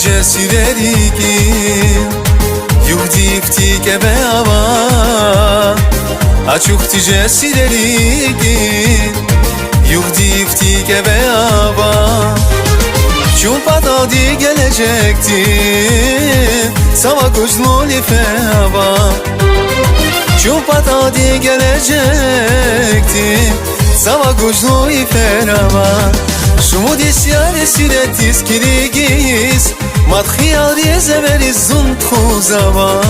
جسيريكين يهدي فتيك بأوا أشوف جسيريكين يهدي فتيك بأوا Şu patadi gelecekti Sava kuşnuli feva Şu patadi gelecekti Sava kuşnuli feva Şu mudisyare siretis kirigis Madhiyal riyezeveriz zunt khuzava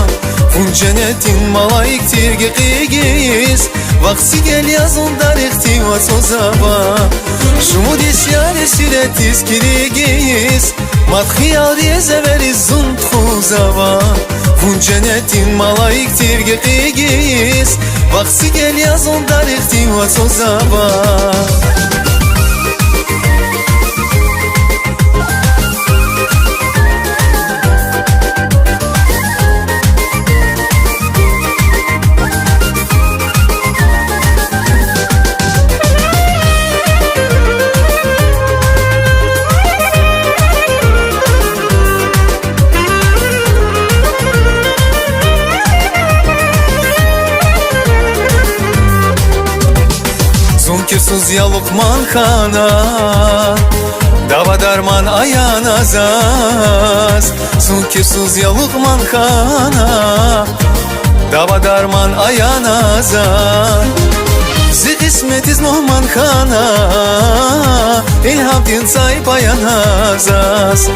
Fun cennetin malayik tirgigis Vaksi gel yazın darikti vasozava Şu mudisyare siretis kirigis Madhiyal riyezeveriz zunt khuzava Fun cennetin malayik tirgigis Vaksi gel yazın darikti vasozava Zunkürsüz ya Lokman Kana Dava darman ayağına zaz Zunkürsüz ya Lokman Kana Dava darman ayağına zaz Zi kısmetiz Nuhman Kana İlham din sahip ayağına zaz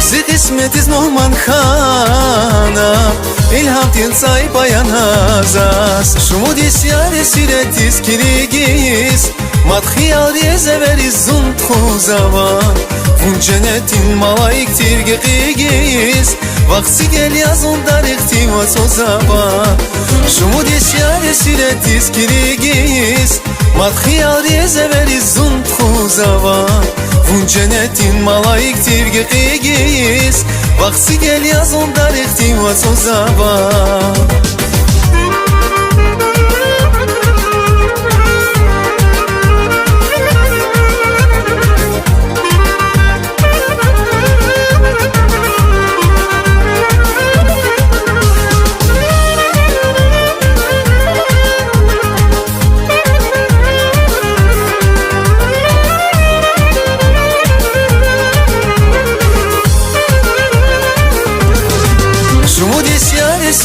Zi kısmetiz Nuhman Kana İlham din sahip ayağına zaz Şu mudisyare siretis kirigis Madhiyal riyezeveriz zunt khuzava Fun cennetin malayik tirgigis Vaksi gel yazın darikti vasozava Şu mudisyare siretis kirigis Madhiyal riyezeveriz zunt khuzava Fun cennetin malayik tirgigis Vaksi gel yazın darikti vasozava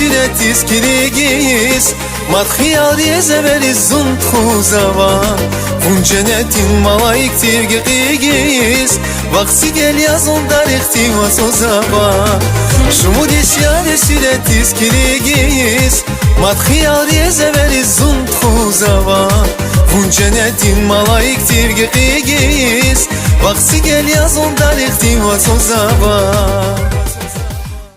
Siretis kirigis Madhiyal riyezeveriz zunt khuzava Fun cennetin malayik tirgigis Vaksi gel yazın darikti vasozava Şu mudisyare siretis kirigis Madhiyal riyezeveriz zunt khuzava Fun cennetin malayik tirgigis Vaksi gel yazın darikti vasozava